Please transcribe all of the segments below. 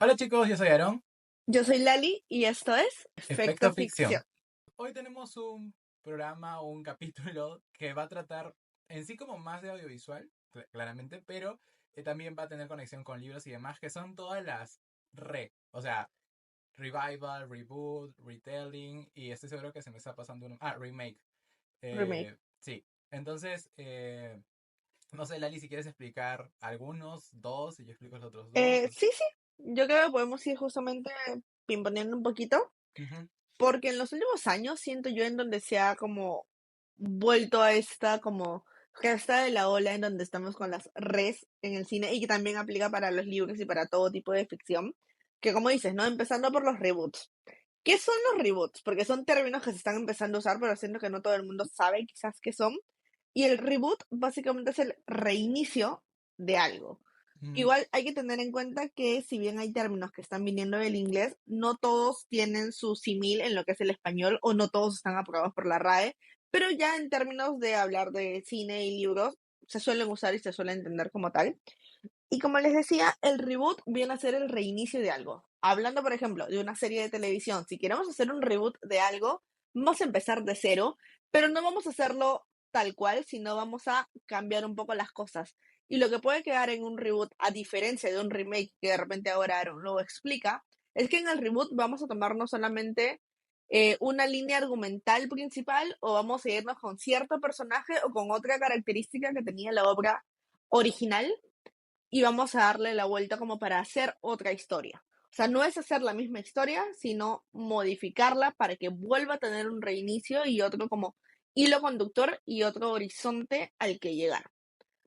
Hola chicos, yo soy Aaron. Yo soy Lali y esto es Efecto Efecto Ficción. Ficción. Hoy tenemos un programa o un capítulo que va a tratar en sí como más de audiovisual, claramente, pero también va a tener conexión con libros y demás, que son todas las o sea, revival, reboot, retelling, y estoy seguro que se me está pasando uno. Ah, remake. Remake. Sí. Entonces, no sé, Lali, si quieres explicar algunos, dos, y yo explico los otros dos. Sí, yo creo que podemos ir justamente pimponeando un poquito, Ujú. porque en los últimos años siento yo en donde se ha como vuelto a esta como gesta de la ola en donde estamos con las res en el cine y que también aplica para los libros y para todo tipo de ficción, que como dices, ¿no? Empezando por los reboots. ¿Qué son los reboots? Porque son términos que se están empezando a usar, pero siento que no todo el mundo sabe quizás qué son. Y el reboot básicamente es el reinicio de algo. Ujú. Igual hay que tener en cuenta que si bien hay términos que están viniendo del inglés, no todos tienen su símil en lo que es el español o no todos están aprobados por la RAE, pero ya en términos de hablar de cine y libros se suelen usar y se suelen entender como tal. Y como les decía, el reboot viene a ser el reinicio de algo. Hablando, por ejemplo, de una serie de televisión, si queremos hacer un reboot de algo, vamos a empezar de cero, pero no vamos a hacerlo tal cual, sino vamos a cambiar un poco las cosas. Y lo que puede quedar en un reboot, a diferencia de un remake que de repente ahora Aaron lo explica, es que en el reboot vamos a tomar no solamente una línea argumental principal o vamos a irnos con cierto personaje o con otra característica que tenía la obra original y vamos a darle la vuelta como para hacer otra historia. O sea, no es hacer la misma historia, sino modificarla para que vuelva a tener un reinicio y otro como hilo conductor y otro horizonte al que llegar.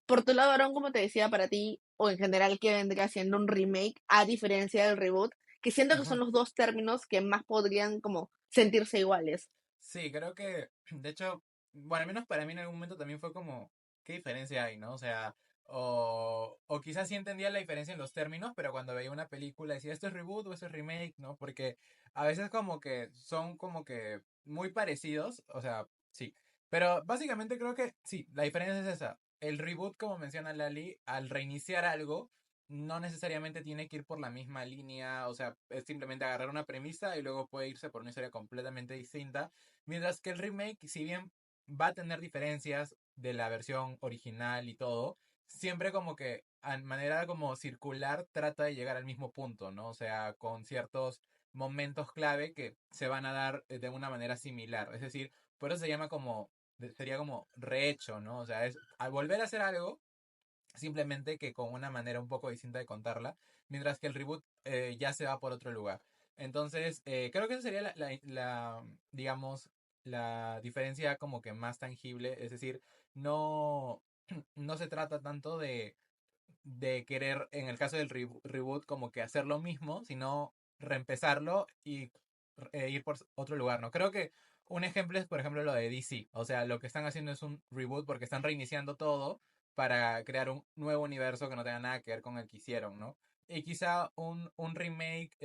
Por tu lado, Aaron, como te decía, para ti, o en general, que vendría siendo un remake, a diferencia del reboot, que siento que Ujú. son los dos términos que más podrían como sentirse iguales. Sí, creo que, de hecho, bueno, al menos para mí en algún momento también fue como, ¿qué diferencia hay, no? O sea, o quizás sí entendía la diferencia en los términos, pero cuando veía una película decía, ¿esto es reboot o esto es remake, no? Porque a veces como que son como que muy parecidos, o sea, sí. Pero básicamente creo que sí, la diferencia es esa. El reboot, como menciona Lali, al reiniciar algo, no necesariamente tiene que ir por la misma línea, o sea, es simplemente agarrar una premisa y luego puede irse por una historia completamente distinta. Mientras que el remake, si bien va a tener diferencias de la versión original y todo, siempre como que a manera como circular trata de llegar al mismo punto, ¿no? O sea, con ciertos momentos clave que se van a dar de una manera similar. Es decir, por eso se llama como, sería como rehecho, ¿no? O sea, es al volver a hacer algo, simplemente que con una manera un poco distinta de contarla, mientras que el reboot ya se va por otro lugar. Entonces, creo que esa sería digamos, la diferencia como que más tangible, es decir, no, no se trata tanto de querer, en el caso del reboot, como que hacer lo mismo, sino reempezarlo y ir por otro lugar, ¿no? Creo que un ejemplo es, por ejemplo, lo de DC. O sea, lo que están haciendo es un reboot porque están reiniciando todo para crear un nuevo universo que no tenga nada que ver con el que hicieron, ¿no? Y quizá un remake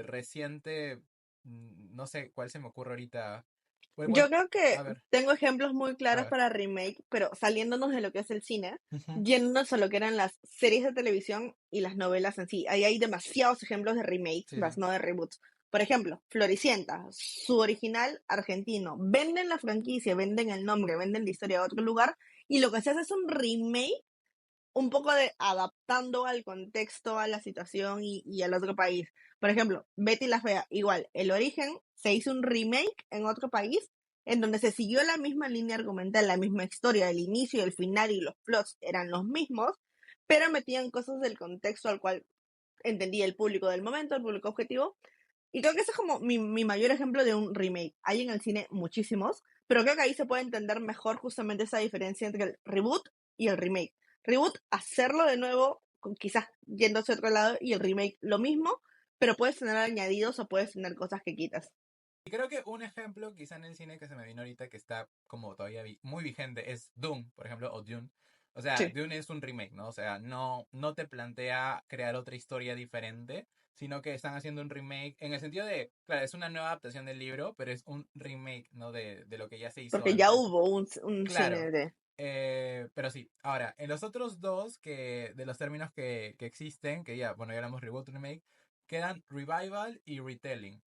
reciente, no sé cuál se me ocurre ahorita. Pues, Yo bueno, creo que a ver, tengo ejemplos muy a claros ver. para remake, pero saliéndonos de lo que es el cine, Ujú. yéndonos a lo que eran las series de televisión y las novelas en sí. Ahí hay demasiados ejemplos de remake, Sí, más sí. no de reboots. Por ejemplo, Floricienta, su original argentino. Venden la franquicia, venden el nombre, venden la historia a otro lugar y lo que se hace es un remake un poco de adaptando al contexto, a la situación y al otro país. Por ejemplo, Betty la Fea, igual, el origen se hizo un remake en otro país en donde se siguió la misma línea argumental, la misma historia, el inicio, el final y los plots eran los mismos, pero metían cosas del contexto al cual entendía el público del momento, el público objetivo. Y creo que ese es como mi mayor ejemplo de un remake. Hay en el cine muchísimos, pero creo que ahí se puede entender mejor justamente esa diferencia entre el reboot y el remake. Reboot, hacerlo de nuevo, quizás yendo hacia otro lado, y el remake lo mismo, pero puedes tener añadidos o puedes tener cosas que quitas. Y creo que un ejemplo, quizá en el cine que se me vino ahorita, que está como todavía muy vigente, es Dune, por ejemplo, o Dune. O sea, Sí, Dune es un remake, ¿no? O sea, no te plantea crear otra historia diferente, sino que están haciendo un remake en el sentido de, claro, es una nueva adaptación del libro, pero es un remake, ¿no? De lo que ya se hizo porque ya antes. hubo un Claro. cine de... Pero sí, ahora, en los otros dos de los términos que existen, que ya, bueno, ya hablamos reboot, remake, quedan revival y retelling.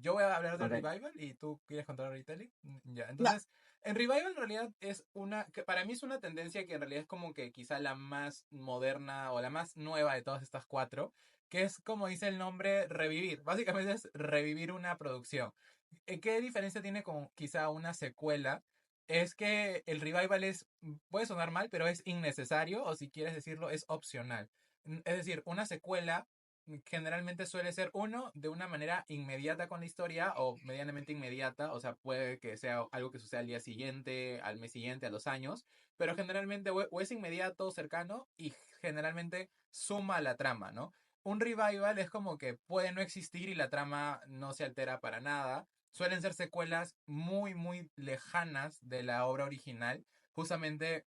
Yo voy a hablar de Ok. revival y tú quieres contar retelling. Ya, Va. entonces, en revival en realidad es una, que para mí es una tendencia que en realidad es como que quizá la más moderna o la más nueva de todas estas cuatro, que es como dice el nombre, revivir. Básicamente es revivir una producción. ¿Qué diferencia tiene con quizá una secuela? Es que el revival es, puede sonar mal, pero es innecesario o si quieres decirlo, es opcional. Es decir, una secuela generalmente suele ser uno de una manera inmediata con la historia o medianamente inmediata, o sea, puede que sea algo que suceda al día siguiente, al mes siguiente, a los años, pero generalmente o es inmediato, cercano y generalmente suma a la trama, ¿no? Un revival es como que puede no existir y la trama no se altera para nada. Suelen ser secuelas muy, muy lejanas de la obra original, justamente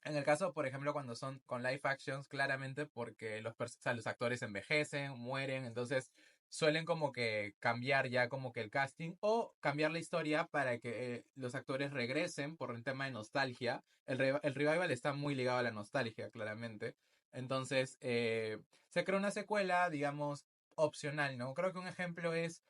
en el caso, por ejemplo, cuando son con live actions, claramente porque o sea, los actores envejecen, mueren, entonces suelen como que cambiar ya como que el casting o cambiar la historia para que los actores regresen por un tema de nostalgia. El revival está muy ligado a la nostalgia, claramente. Entonces, se crea una secuela, digamos, opcional, ¿no? Creo que un ejemplo es,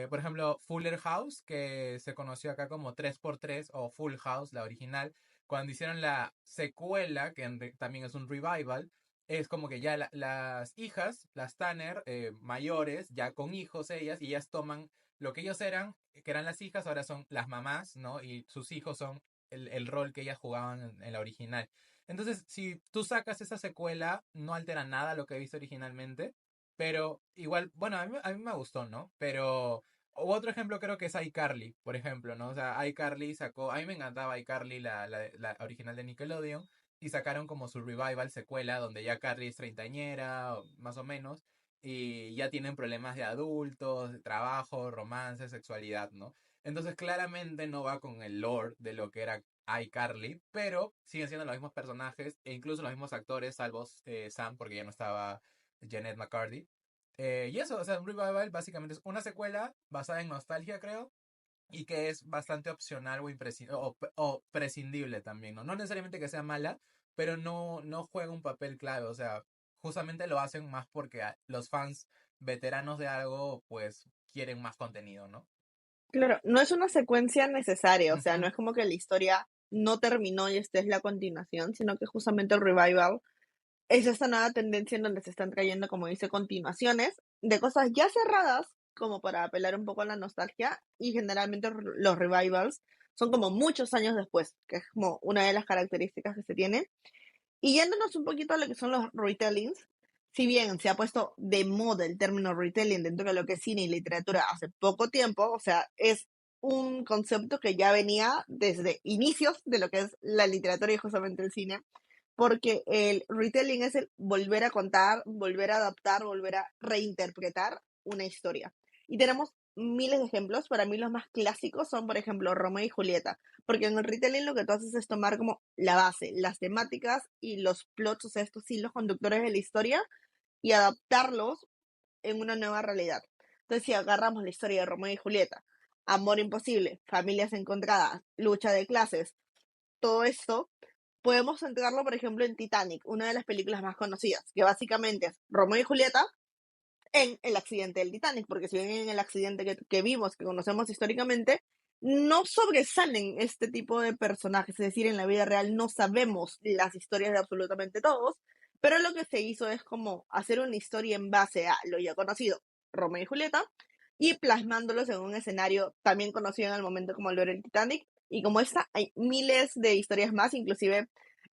por ejemplo, Fuller House, que se conoció acá como 3x3 o Full House, la original cuando hicieron la secuela, que también es un revival, es como que ya las hijas, las Tanner, mayores, ya con hijos ellas, y ellas toman lo que ellos eran, que eran las hijas, ahora son las mamás, ¿no? Y sus hijos son el rol que ellas jugaban en la original. Entonces, si tú sacas esa secuela, no altera nada lo que viste originalmente, pero igual, bueno, a mí me gustó, ¿no? Pero otro ejemplo creo que es iCarly, por ejemplo, ¿no? O sea, iCarly sacó, a mí me encantaba iCarly, la original de Nickelodeon, y sacaron como su revival, secuela, donde ya Carly es treintañera, más o menos, y ya tienen problemas de adultos, de trabajo, romance, sexualidad, ¿no? Entonces claramente no va con el lore de lo que era iCarly, pero siguen siendo los mismos personajes e incluso los mismos actores, salvo Sam, porque ya no estaba Janet McCarthy. Y eso, o sea, un revival básicamente es una secuela basada en nostalgia, creo, y que es bastante opcional o prescindible también, ¿no? No necesariamente que sea mala, pero no juega un papel clave, o sea, justamente lo hacen más porque los fans veteranos de algo, pues, quieren más contenido, ¿no? Claro, no es una secuencia necesaria, o sea, no Ujú, es como que la historia no terminó y esta es la continuación, sino que justamente el revival es esta nueva tendencia en donde se están trayendo, como dice, continuaciones de cosas ya cerradas, como para apelar un poco a la nostalgia, y generalmente los revivals son como muchos años después, que es como una de las características que se tiene. Y yéndonos un poquito a lo que son los retellings, si bien se ha puesto de moda el término retelling dentro de lo que es cine y literatura hace poco tiempo, o sea, es un concepto que ya venía desde inicios de lo que es la literatura y justamente el cine, porque el retelling es el volver a contar, volver a adaptar, volver a reinterpretar una historia. Y tenemos miles de ejemplos, para mí los más clásicos son, por ejemplo, Romeo y Julieta, porque en el retelling lo que tú haces es tomar como la base, las temáticas y los plots, o sea, estos hilos conductores de la historia, y adaptarlos en una nueva realidad. Entonces, si agarramos la historia de Romeo y Julieta, amor imposible, familias encontradas, lucha de clases, todo esto, podemos centrarlo, por ejemplo, en Titanic, una de las películas más conocidas, que básicamente es Romeo y Julieta en el accidente del Titanic, porque si bien en el accidente que vimos, que conocemos históricamente, no sobresalen este tipo de personajes, es decir, en la vida real no sabemos las historias de absolutamente todos, pero lo que se hizo es como hacer una historia en base a lo ya conocido, Romeo y Julieta, y plasmándolos en un escenario también conocido en el momento como lo era el Titanic, y como esta, hay miles de historias más, inclusive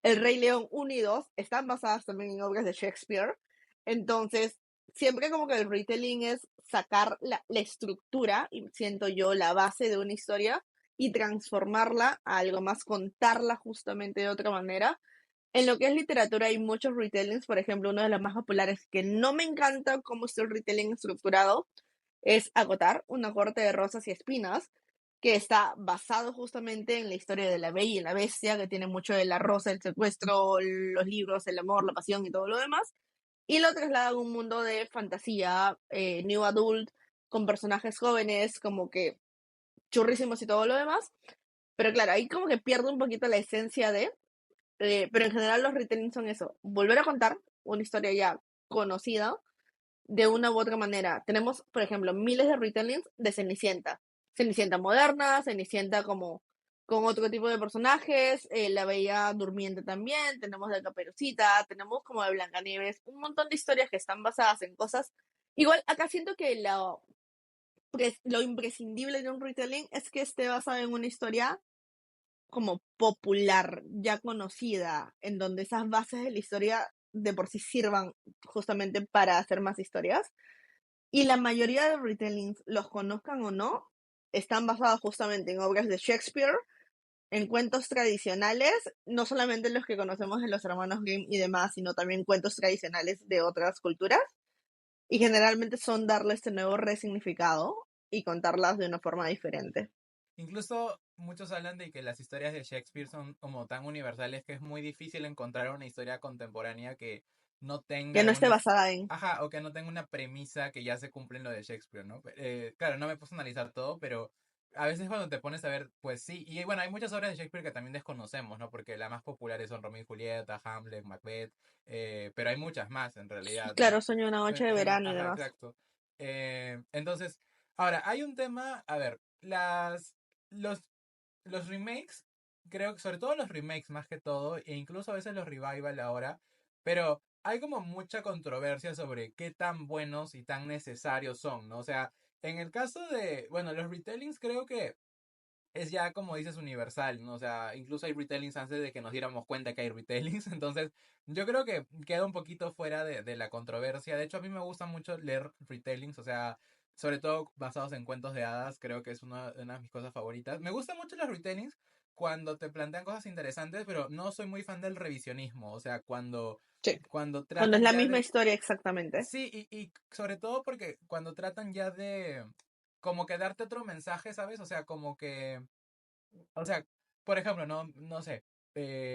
El Rey León 1 y 2 están basadas también en obras de Shakespeare, entonces siempre como que el retelling es sacar la estructura, y siento yo, la base de una historia y transformarla a algo más, contarla justamente de otra manera. En lo que es literatura hay muchos retellings, por ejemplo, uno de los más populares que no me encanta cómo está el retelling estructurado es Acotar, una corte de rosas y espinas, que está basado justamente en la historia de la Bella y la Bestia, que tiene mucho de la rosa, el secuestro, los libros, el amor, la pasión y todo lo demás, y lo traslada a un mundo de fantasía, new adult, con personajes jóvenes, como que churrísimos y todo lo demás. Pero claro, ahí como que pierde un poquito la esencia de, pero en general los retellings son eso, volver a contar una historia ya conocida, de una u otra manera. Tenemos, por ejemplo, miles de retellings de Cenicienta. Cenicienta moderna, Cenicienta como con otro tipo de personajes, La Bella Durmiente también, tenemos de Caperucita, tenemos como de Blancanieves, un montón de historias que están basadas en cosas. Igual acá siento que lo imprescindible de un retelling es que esté basado en una historia como popular, ya conocida, en donde esas bases de la historia de por sí sirvan justamente para hacer más historias. Y la mayoría de retellings, los conozcan o no, están basados justamente en obras de Shakespeare, en cuentos tradicionales, no solamente los que conocemos de los hermanos Grimm y demás, sino también cuentos tradicionales de otras culturas. Y generalmente son darle este nuevo resignificado y contarlas de una forma diferente. Incluso muchos hablan de que las historias de Shakespeare son como tan universales que es muy difícil encontrar una historia contemporánea que no tenga Que no esté alguna... basada en. Ajá, o que no tenga una premisa que ya se cumple en lo de Shakespeare, ¿no? Claro, no me puse a analizar todo, pero a veces cuando te pones a ver, pues sí. Y bueno, hay muchas obras de Shakespeare que también desconocemos, ¿no? Porque las más populares son Romeo y Julieta, Hamlet, Macbeth, pero hay muchas más en realidad, ¿no? Claro, Sueño de una noche de verano y Ajá, demás. exacto. Entonces, ahora, hay un tema, a ver, los, los remakes, creo que sobre todo los remakes más que todo, e incluso a veces los revival ahora, pero hay como mucha controversia sobre qué tan buenos y tan necesarios son, ¿no? O sea, en el caso de, bueno, los retellings creo que es ya como dices universal, ¿no? O sea, incluso hay retellings antes de que nos diéramos cuenta que hay retellings, entonces yo creo que queda un poquito fuera de la controversia. De hecho, a mí me gusta mucho leer retellings, o sea, sobre todo basados en cuentos de hadas, creo que es una de mis cosas favoritas. Me gustan mucho los retellings cuando te plantean cosas interesantes, pero no soy muy fan del revisionismo, o sea, Sí. cuando Cuando es tratan la ya misma de... historia exactamente. Sí, y sobre todo porque cuando tratan ya de como que darte otro mensaje, ¿sabes? O sea, como que o sea, por ejemplo, no sé,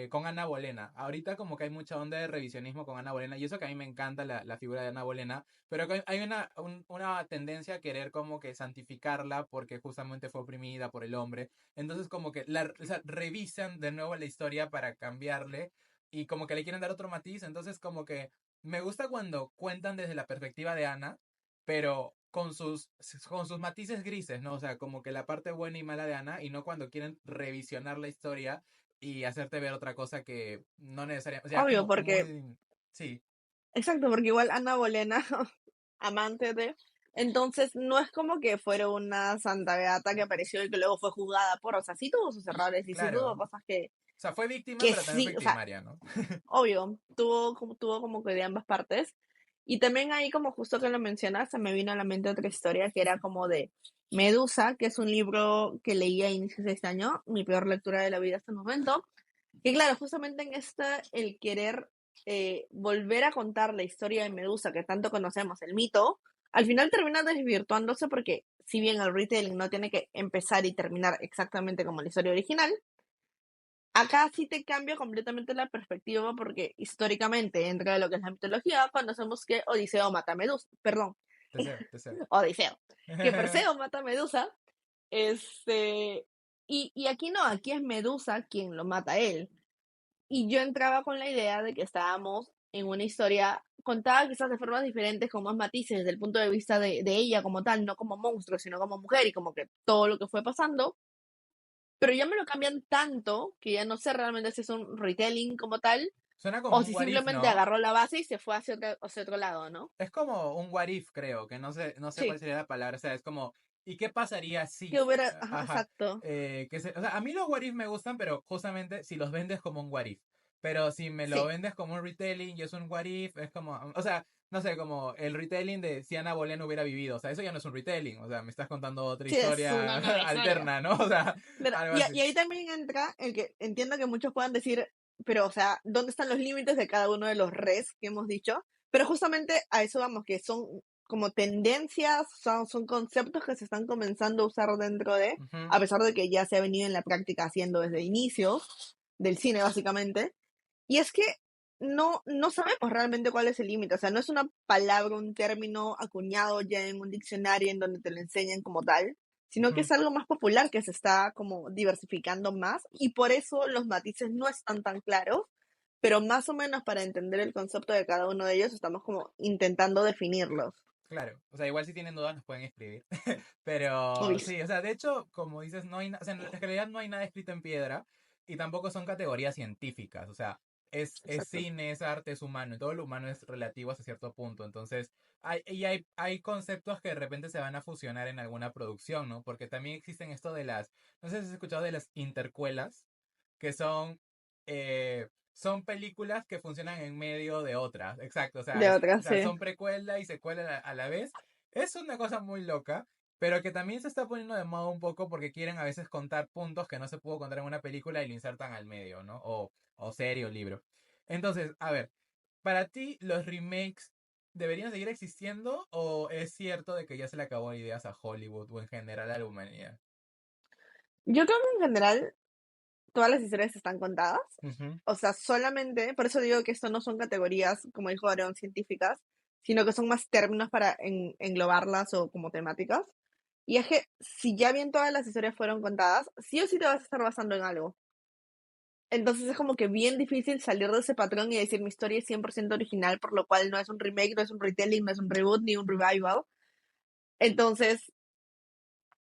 con Ana Bolena. Ahorita como que hay mucha onda de revisionismo con Ana Bolena y eso que a mí me encanta la figura de Ana Bolena, pero que hay una tendencia a querer como que santificarla porque justamente fue oprimida por el hombre. Entonces como que o sea, revisan de nuevo la historia para cambiarle y como que le quieren dar otro matiz. Entonces como que me gusta cuando cuentan desde la perspectiva de Ana, pero con sus matices grises, ¿no? O sea, como que la parte buena y mala de Ana y no cuando quieren revisionar la historia y hacerte ver otra cosa que no necesariamente, o sea, es Obvio, como porque, muy, sí, exacto, porque igual Ana Bolena, amante de, entonces no es como que fuera una santa beata que apareció y que luego fue juzgada por, o sea, sí tuvo sus errores y sí tuvo claro. cosas O sea, fue víctima, que pero también fue sí, o sea, victimaria, ¿no? obvio, tuvo como que de ambas partes. Y también ahí, como justo que lo mencionas, se me vino a la mente otra historia que era como de Medusa, que es un libro que leí a inicios de este año, mi peor lectura de la vida hasta el momento. Que claro, justamente en esta, el querer volver a contar la historia de Medusa que tanto conocemos, el mito, al final termina desvirtuándose porque si bien el retelling no tiene que empezar y terminar exactamente como la historia original, acá sí te cambia completamente la perspectiva porque históricamente, dentro de lo que es la mitología, conocemos que Odiseo mata a Medusa, perdón, Deseo, deseo. Odiseo, que Perseo mata a Medusa, este, y aquí no, aquí es Medusa quien lo mata a él. Y yo entraba con la idea de que estábamos en una historia contada quizás de formas diferentes, con más matices, desde el punto de vista de ella como tal, no como monstruo, sino como mujer y como que todo lo que fue pasando, pero ya me lo cambian tanto que ya no sé realmente si es un retelling como tal Suena como o un si what if, simplemente ¿no? agarró la base y se fue hacia otro lado, ¿no? Es como un what if, creo, que no sé cuál Sí, sería la palabra, o sea, es como, ¿y qué pasaría que si? hubiera, ajá, Ajá. exacto. O sea, a mí los what if me gustan, pero justamente si los vendes como un what if. Pero si me lo Sí, vendes como un retelling y es un what if, es como, o sea, no sé, como el retelling de si Ana Bolena hubiera vivido, o sea, eso ya no es un retelling, o sea, me estás contando otra sí, es historia una nueva historia. alterna, ¿no? O sea, Claro, algo y, así. y ahí también entra el que entiendo que muchos puedan decir, pero, o sea, ¿dónde están los límites de cada uno de los res que hemos dicho? Pero justamente a eso vamos, que son como tendencias, son conceptos que se están comenzando a usar dentro de, Ujú. a pesar de que ya se ha venido en la práctica haciendo desde inicios del cine, básicamente. Y es que no sabemos realmente cuál es el límite, o sea, no es una palabra, un término acuñado ya en un diccionario en donde te lo enseñan como tal, sino que Ujú. es algo más popular que se está como diversificando más y por eso los matices no están tan claros, pero más o menos para entender el concepto de cada uno de ellos estamos como intentando definirlos. Claro, o sea, igual si tienen dudas nos pueden escribir. Pero Obvio. sí, o sea, de hecho, como dices, no hay o sea, en realidad no hay nada escrito en piedra y tampoco son categorías científicas, o sea, es Exacto. cine, es arte, es humano, y todo lo humano es relativo hasta cierto punto. Entonces, hay conceptos que de repente se van a fusionar en alguna producción, ¿no? Porque también existen esto de las, no sé si has escuchado de las intercuelas, que son películas que funcionan en medio de otras. Exacto, o sea, De o otras, sea, sí. son precuela y secuela a la vez. Es una cosa muy loca, pero que también se está poniendo de moda un poco porque quieren a veces contar puntos que no se pudo contar en una película y lo insertan al medio, ¿no? O serie o libro. Entonces, a ver, para ti, ¿los remakes deberían seguir existiendo o es cierto de que ya se le acabó ideas a Hollywood o en general a la humanidad? Yo creo que en general todas las historias están contadas. Ujú. O sea, solamente, por eso digo que esto no son categorías, como dijo Aaron, científicas, sino que son más términos para englobarlas o como temáticas. Y es que si ya bien todas las historias fueron contadas, sí o sí te vas a estar basando en algo. Entonces es como que bien difícil salir de ese patrón y decir mi historia es 100% original, por lo cual no es un remake, no es un retelling, no es un reboot ni un revival. Entonces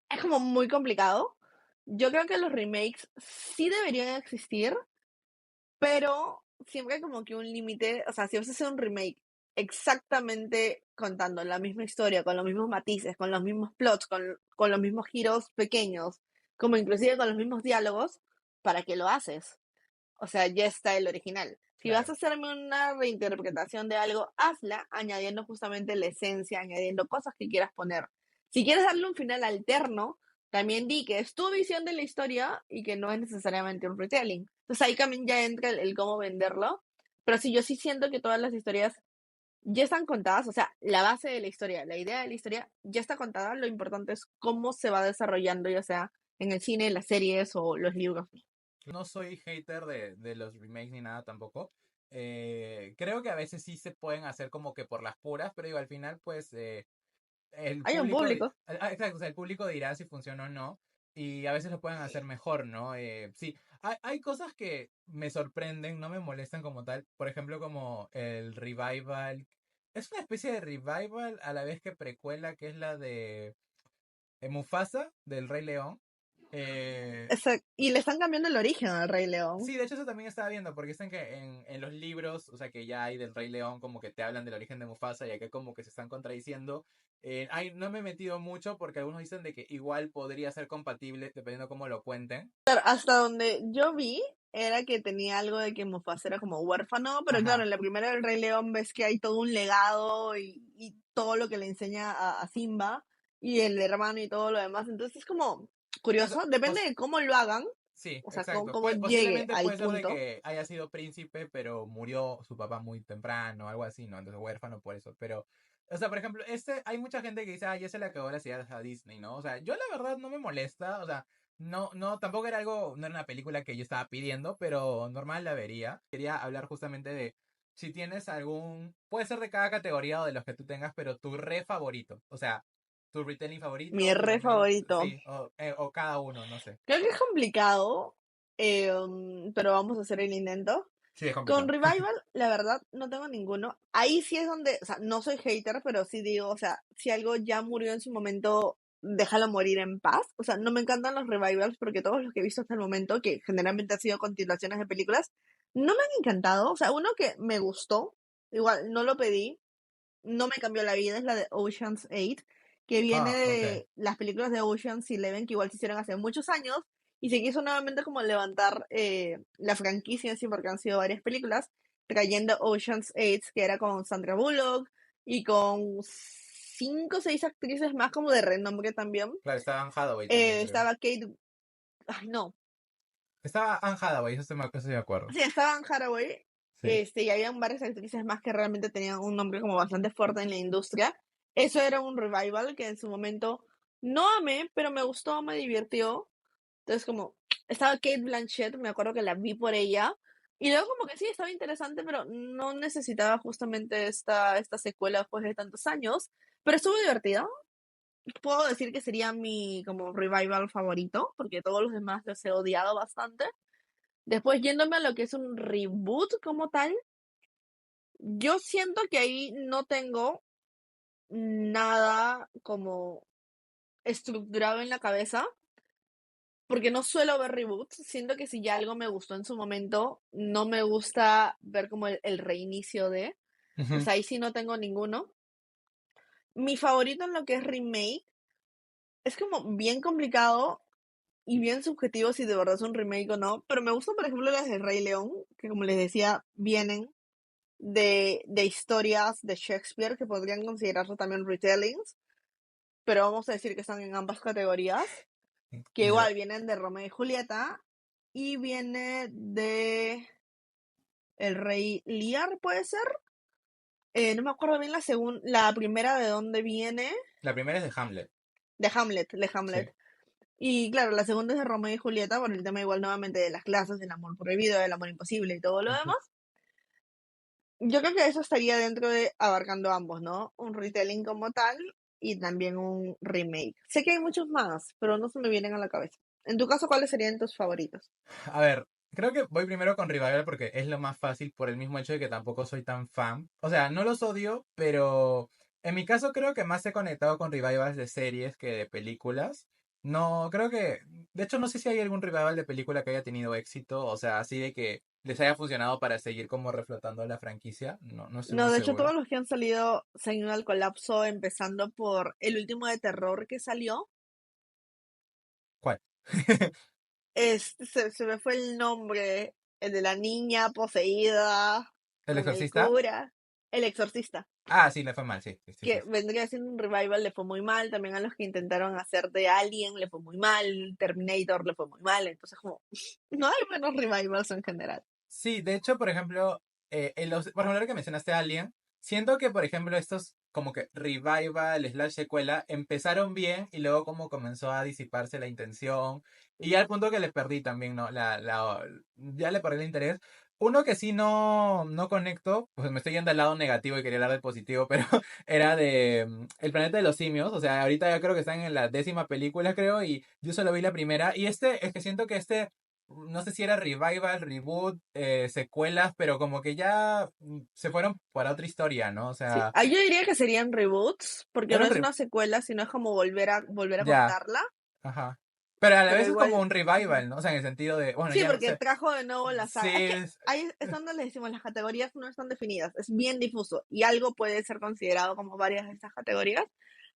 es como muy complicado. Yo creo que los remakes sí deberían existir, pero siempre hay como que un límite, o sea, si vas a hacer un remake exactamente contando la misma historia, con los mismos matices, con los mismos plots, con los mismos giros pequeños, como inclusive con los mismos diálogos, ¿para qué lo haces? O sea, ya está el original. Si vas Claro. a hacerme una reinterpretación de algo, hazla añadiendo justamente la esencia, añadiendo cosas que quieras poner. Si quieres darle un final alterno, también di que es tu visión de la historia y que no es necesariamente un retelling. Entonces ahí también ya entra el cómo venderlo. Pero sí, yo sí siento que todas las historias ya están contadas, o sea, la base de la historia, la idea de la historia ya está contada, lo importante es cómo se va desarrollando, ya sea en el cine, las series o los libros. No soy hater de los remakes ni nada tampoco. Creo que a veces sí se pueden hacer como que por las puras, pero digo, al final, pues, el Hay un público, público. exacto, o sea, el público dirá si funciona o no, y a veces lo pueden hacer mejor, ¿no? Sí, hay cosas que me sorprenden, no me molestan como tal, por ejemplo, como el revival. Es una especie de revival a la vez que precuela, que es la de Mufasa, del Rey León. Eh, Y le están cambiando el origen al Rey León. Sí, de hecho eso también estaba viendo, porque dicen que en los libros, o sea, que ya hay del Rey León, como que te hablan del origen de Mufasa y acá como que se están contradiciendo. No me he metido mucho porque algunos dicen de que igual podría ser compatible dependiendo cómo lo cuenten. Claro, hasta donde yo vi era que tenía algo de que Mufasa era como huérfano, pero claro, Ajá. en la primera del Rey León ves que hay todo un legado y todo lo que le enseña a Simba y el hermano y todo lo demás. Entonces es como O sea, curioso, depende de cómo lo hagan, sí, o sea, exacto. cómo llegue Posiblemente al puede ser de punto. que haya sido príncipe, pero murió su papá muy temprano, algo así, ¿no? Entonces huérfano por eso. Pero, o sea, por ejemplo, hay mucha gente que dice, ah, ya se le acabó las ideas a Disney, ¿no? O sea, yo la verdad no me molesta, o sea, no, tampoco era algo, no era una película que yo estaba pidiendo, pero normal la vería. Quería hablar justamente de si tienes puede ser de cada categoría o de los que tú tengas, pero tu re favorito. O sea, tu retelling Mi favorito, tu re remake, favorito. sí, o cada uno, no sé. Creo que es complicado, pero vamos a hacer el intento. Sí, es Con complicado. Revival, la verdad, no tengo ninguno. Ahí sí es donde, o sea, no soy hater, pero sí digo, o sea, si algo ya murió en su momento, déjalo morir en paz. O sea, no me encantan los revivals porque todos los que he visto hasta el momento, que generalmente han sido continuaciones de películas, no me han encantado. O sea, uno que me gustó, igual no lo pedí, no me cambió la vida, es la de Ocean's 8, que viene Ah, ok. de las películas de Ocean's 11, que igual se hicieron hace muchos años, y se quiso nuevamente como levantar la franquicia en sí, porque han sido varias películas, trayendo Ocean's 8, que era con Sandra Bullock, y con 5 o 6 actrices más como de renombre también. Claro, estaba Anne Hathaway también, creo. Estaba Kate, ay no, Estaba Anne Hathaway, eso sí me acuerdo. sí, estaba Anne Hathaway, Sí. y habían varias actrices más que realmente tenían un nombre como bastante fuerte en la industria. Eso era un revival que en su momento no amé, pero me gustó, me divirtió. Entonces como estaba Kate Blanchett, me acuerdo que la vi por ella. Y luego como que sí, estaba interesante, pero no necesitaba justamente esta secuela después de tantos años. Pero estuvo divertida. Puedo decir que sería mi como revival favorito, porque todos los demás los he odiado bastante. Después, yéndome a lo que es un reboot como tal, yo siento que ahí no tengo nada como estructurado en la cabeza, porque no suelo ver reboots. Siento que si ya algo me gustó en su momento, no me gusta ver como el reinicio de. Ujú. Entonces ahí sí no tengo ninguno. Mi favorito en lo que es remake es como bien complicado y bien subjetivo si de verdad es un remake o no, pero me gustan, por ejemplo, las de Rey León, que como les decía, vienen de historias de Shakespeare que podrían considerarse también retellings, pero vamos a decir que están en ambas categorías, que Ya. igual vienen de Romeo y Julieta y viene de El Rey Lear, puede ser. No me acuerdo bien la primera de dónde viene, La primera es de Hamlet. de Sí. Hamlet. Y claro, la segunda es de Romeo y Julieta, por el tema igual nuevamente de las clases, del amor prohibido, del amor imposible y todo lo Ujú. demás. Yo creo que eso estaría dentro de abarcando ambos, ¿no? Un retelling como tal y también un remake. Sé que hay muchos más, pero no se me vienen a la cabeza. En tu caso, ¿cuáles serían tus favoritos? A ver, creo que voy primero con Revival porque es lo más fácil por el mismo hecho de que tampoco soy tan fan. O sea, no los odio, pero en mi caso creo que más he conectado con revivals de series que de películas. No, creo que, de hecho no sé si hay algún revival de película que haya tenido éxito, o sea, así de que les haya funcionado para seguir como reflotando la franquicia. No, no estoy No, muy de hecho, seguro. todos los que han salido se han ido al colapso, empezando por el último de terror que salió. ¿Cuál? Se me fue el nombre, el de la niña poseída ¿El con el Exorcista? cura, el exorcista, Ah, sí, le fue mal, sí, sí, sí, que sí. vendría siendo un revival, le fue muy mal, también a los que intentaron hacer de Alien le fue muy mal, Terminator le fue muy mal, entonces como, no hay buenos revivals en general. Sí, de hecho, por ejemplo, por ejemplo, ahora que mencionaste a Alien, siento que, por ejemplo, estos como que revival slash secuela empezaron bien y luego como comenzó a disiparse la intención y ya al punto que le perdí también, ¿no? Ya le perdí el interés. Uno que sí no conecto, pues me estoy yendo al lado negativo y quería hablar del positivo, pero era de El planeta de los simios, o sea, ahorita ya creo que están en la 10ª película, creo, y yo solo vi la primera, y es que siento que no sé si era revival, reboot, secuelas, pero como que ya se fueron para otra historia, ¿no? O Sí, sea, ahí yo diría que serían reboots, porque no era un es una secuela, sino es como volver a ya, contarla, ajá. Pero a la pero vez es como igual. un revival, ¿no? O sea, en el sentido de, bueno, Sí, ya no porque sé. trajo de nuevo la Sí, saga. Es que ahí es donde le decimos, las categorías no están definidas, es bien difuso y algo puede ser considerado como varias de estas categorías.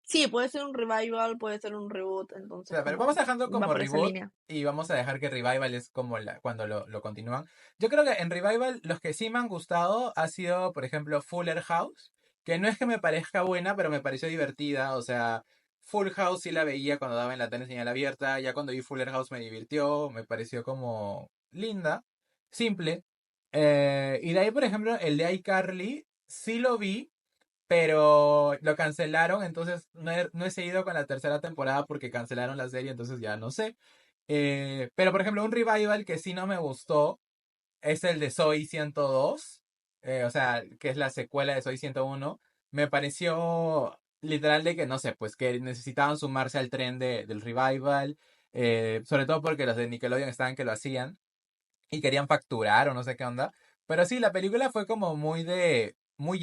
Sí, puede ser un revival, puede ser un reboot, o entonces sea, pero vamos como dejando va como por esa reboot línea. y vamos a dejar que revival es como cuando lo continúan. Yo creo que en revival los que sí me han gustado ha sido, por ejemplo, Fuller House, que no es que me parezca buena, pero me pareció divertida. O sea, Full House sí la veía cuando daba en la tele en señal abierta. Ya cuando vi Fuller House me divirtió, me pareció como linda, simple. Y de ahí, por ejemplo, el de iCarly sí lo vi, pero lo cancelaron, entonces no he seguido con la tercera temporada porque cancelaron la serie, entonces ya no sé. Pero por ejemplo, un revival que sí no me gustó es el de Soy 102, o sea, que es la secuela de Soy 101. Me pareció literal de que, no sé, pues que necesitaban sumarse al tren del revival, sobre todo porque los de Nickelodeon estaban que lo hacían y querían facturar o no sé qué onda. Pero sí, la película fue como muy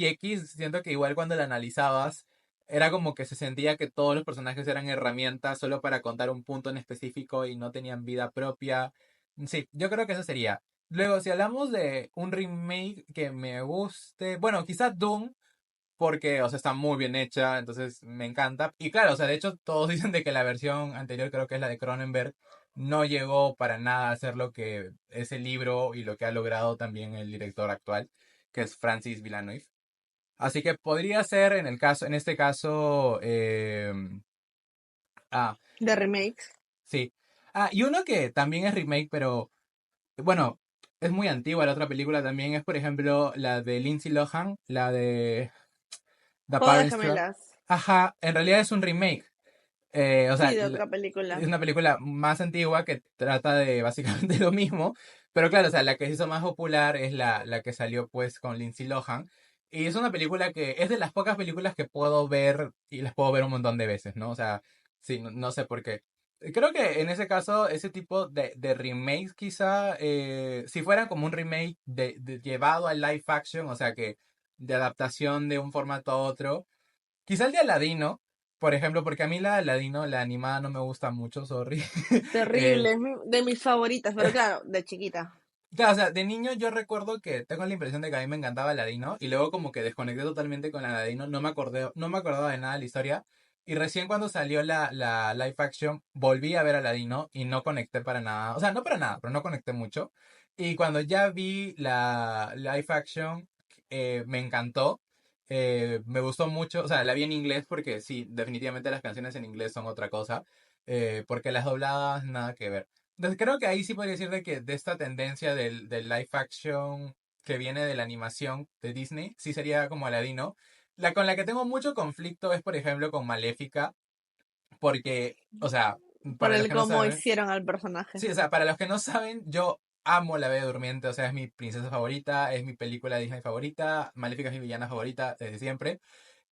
X. Siento que igual cuando la analizabas, era como que se sentía que todos los personajes eran herramientas solo para contar un punto en específico y no tenían vida propia. Sí, yo creo que eso sería. Luego, si hablamos de un remake que me guste, bueno, quizás Doom, porque, o sea, está muy bien hecha, entonces me encanta. Y claro, o sea, de hecho, todos dicen de que la versión anterior, creo que es la de Cronenberg, no llegó para nada a ser lo que es el libro y lo que ha logrado también el director actual, que es Francis Villeneuve. Así que podría ser en este caso, ah, De remakes. sí. Ah, y uno que también es remake, pero bueno, es muy antigua la otra película también, es por ejemplo la de Lindsay Lohan, la de The Juego de Parents Trap. gemelas. Ajá, en realidad es un remake. O sea, Sí, de otra película. es una película más antigua que trata de básicamente lo mismo. Pero claro, o sea, la que se hizo más popular es la que salió pues con Lindsay Lohan. Y es una película que es de las pocas películas que puedo ver y las puedo ver un montón de veces, ¿no? O sea, sí, no sé por qué. Creo que en ese caso, ese tipo de remakes quizá, si fueran como un remake llevado al live action, o sea que de adaptación de un formato a otro, quizá el de Aladino, por ejemplo, porque a mí la Aladino, la animada no me gusta mucho, sorry. Terrible, Eh, es de mis favoritas, pero claro, de chiquita. Claro, o sea, de niño yo recuerdo que tengo la impresión de que a mí me encantaba Aladino y luego como que desconecté totalmente con Aladino, no me acordaba de nada de la historia y recién cuando salió la live action volví a ver Aladino y no conecté para nada, o sea, no para nada, pero no conecté mucho y cuando ya vi la live action me encantó, me gustó mucho, o sea, la vi en inglés porque sí, definitivamente las canciones en inglés son otra cosa, porque las dobladas nada que ver. Entonces creo que ahí sí podría decir de que de esta tendencia del live action que viene de la animación de Disney, sí sería como Aladino. La con la que tengo mucho conflicto es, por ejemplo, con Maléfica, porque, o sea, Por para los el que no cómo saben, hicieron al personaje. sí, o sea, para los que no saben, yo amo La Bella Durmiente, o sea, es mi princesa favorita, es mi película de Disney favorita, Maléfica es mi villana favorita desde siempre.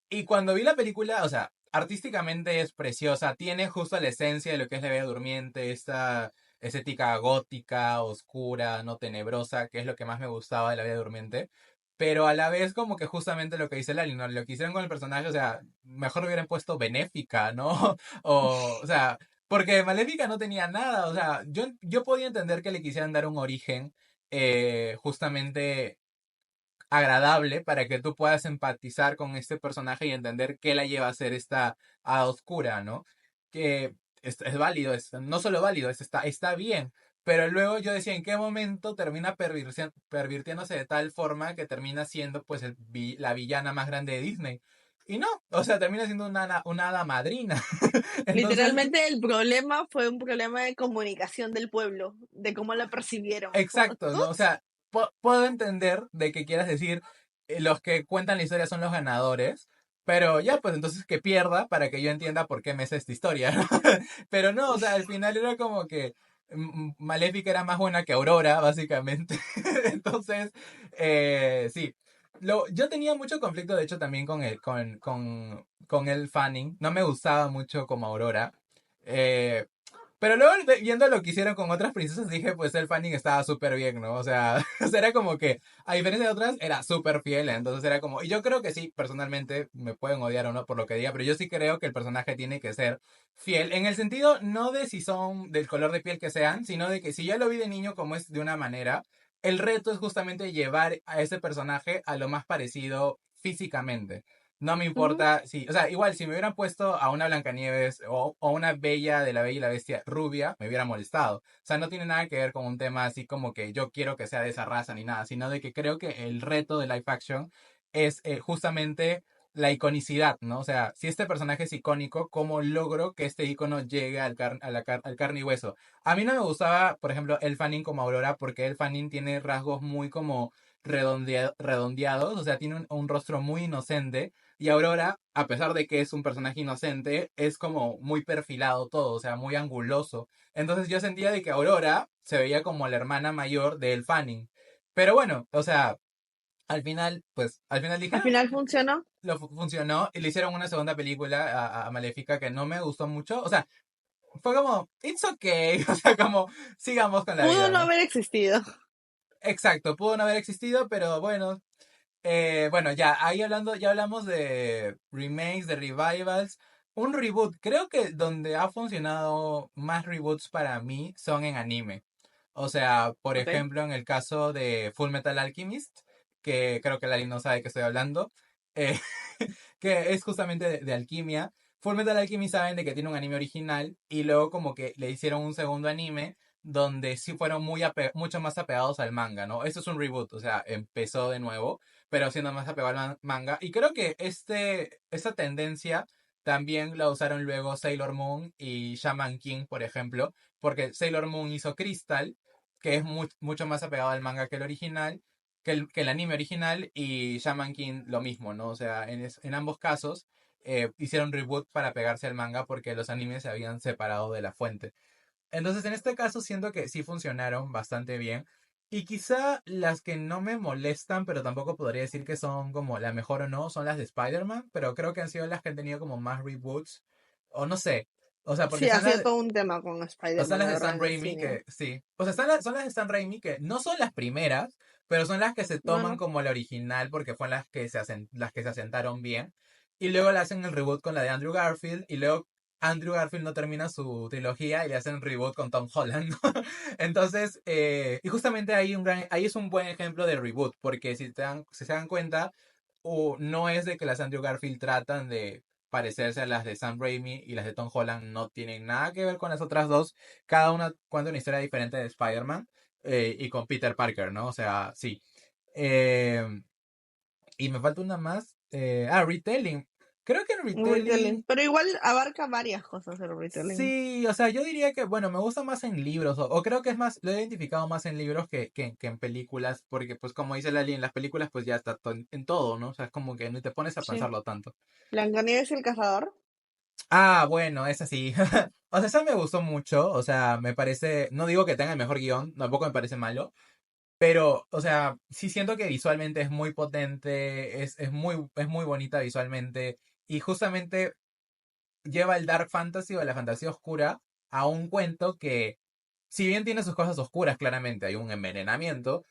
Y cuando vi la película, o sea, artísticamente es preciosa, tiene justo la esencia de lo que es la Bella Durmiente, esta estética gótica, oscura, no tenebrosa, que es lo que más me gustaba de la Bella Durmiente. Pero a la vez como que justamente lo que dice Lali, ¿no? Lo que hicieron con el personaje, o sea, mejor hubieran puesto benéfica, ¿no? O sea, porque Maléfica no tenía nada, o sea, yo podía entender que le quisieran dar un origen justamente agradable para que tú puedas empatizar con este personaje y entender qué la lleva a ser esta hada oscura, ¿no? Que es válido, no solo válido, está bien. Pero luego yo decía, ¿en qué momento termina pervirtiéndose de tal forma que termina siendo pues la villana más grande de Disney? Y no, o sea, termina siendo una hada madrina. Entonces, Literalmente el problema fue un problema de comunicación del pueblo, de cómo la percibieron. Como, exacto, ¿no? O sea, puedo entender de que quieras decir los que cuentan la historia son los ganadores, pero ya, pues entonces que pierda para que yo entienda por qué me sé esta historia, ¿no? Pero no, o sea, al final era como que Maléfica era más buena que Aurora, básicamente. Entonces, sí. Yo tenía mucho conflicto, de hecho, también con el Fanning. No me gustaba mucho como Aurora. Eh, pero luego viendo lo que hicieron con otras princesas, dije, pues el Fanning estaba súper bien, ¿no? O sea, o sea, era como que, a diferencia de otras, era súper fiel. Entonces era como, y yo creo que sí, personalmente, me pueden odiar o no por lo que diga, pero yo sí creo que el personaje tiene que ser fiel. En el sentido, no de si son del color de piel que sean, sino de que si ya lo vi de niño como es de una manera, el reto es justamente llevar a ese personaje a lo más parecido físicamente. No me ujú, importa si, o sea, igual si me hubieran puesto a una Blancanieves o una Bella de la Bella y la Bestia rubia, me hubiera molestado. O sea, no tiene nada que ver con un tema así como que yo quiero que sea de esa raza ni nada, sino de que creo que el reto de live action es justamente la iconicidad, ¿no? O sea, si este personaje es icónico, ¿cómo logro que este icono llegue al carne y hueso? A mí no me gustaba, por ejemplo, el Fanning como Aurora, porque el Fanning tiene rasgos muy como redondeados, o sea, tiene un rostro muy inocente y Aurora, a pesar de que es un personaje inocente, es como muy perfilado todo, o sea, muy anguloso. Entonces yo sentía de que Aurora se veía como la hermana mayor de El Fanning. Pero bueno, o sea, al final, pues, al final dije, al ah, final funcionó. funcionó y le hicieron una segunda película a Maléfica que no me gustó mucho. O sea, fue como, it's okay, o sea, como, sigamos con la Pudo vida, no ¿no? haber existido. Exacto, pudo no haber existido, pero bueno, bueno, ya, ahí hablando, ya hablamos de remakes, de revivals. Un reboot, creo que donde ha funcionado más reboots para mí son en anime. O sea, por Ok. ejemplo, en el caso de Full Metal Alchemist, que creo que Lali no sabe de qué estoy hablando, eh, que es justamente de alquimia. Full Metal Alchemist saben de que tiene un anime original y luego como que le hicieron un segundo anime donde sí fueron mucho más apegados al manga, ¿no? Esto es un reboot, o sea, empezó de nuevo pero siendo más apegado al manga. Y creo que esta tendencia también la usaron luego Sailor Moon y Shaman King, por ejemplo, porque Sailor Moon hizo Crystal, que es mucho más apegado al manga que el original, que el anime original, y Shaman King lo mismo, ¿no? O sea, en ambos casos hicieron reboot para pegarse al manga porque los animes se habían separado de la fuente. Entonces, en este caso, siento que sí funcionaron bastante bien. Y quizá las que no me molestan, pero tampoco podría decir que son como la mejor o no, son las de Spider-Man, pero creo que han sido las que han tenido como más reboots. O no sé. O sea, porque Sí, ha están sido las, todo un tema con están Spider-Man, las la de verdad, Sam en el Raimi cine. que sí. O sea, son las de Sam Raimi que no son las primeras, pero son las que se toman Bueno, como la original porque fueron las que se asentaron bien. Y luego le hacen el reboot con la de Andrew Garfield. Y luego Andrew Garfield no termina su trilogía y le hacen reboot con Tom Holland, ¿no? Entonces, y justamente ahí es un buen ejemplo de reboot, porque si se dan cuenta, no es de que las Andrew Garfield tratan de parecerse a las de Sam Raimi y las de Tom Holland no tienen nada que ver con las otras dos. Cada una cuenta una historia diferente de Spider-Man y con Peter Parker, ¿no? O sea, sí. Eh, y me falta una más. Retelling. Creo que el un retelling. retelling. Pero igual abarca varias cosas el retelling. Sí, o sea, yo diría que, bueno, me gusta más en libros, o creo que es más, lo he identificado más en libros que en películas, porque pues como dice Lali, en las películas pues ya está en todo, ¿no? O sea, es como que no te pones a Sí. pensarlo tanto. Blancanieves y el cazador. Bueno, esa sí. O sea, esa me gustó mucho. O sea, me parece. No digo que tenga el mejor guión, tampoco me parece malo. Pero, o sea, sí siento que visualmente es muy potente. Es muy bonita visualmente. Y justamente lleva el dark fantasy o la fantasía oscura a un cuento que, si bien tiene sus cosas oscuras, claramente, hay un envenenamiento.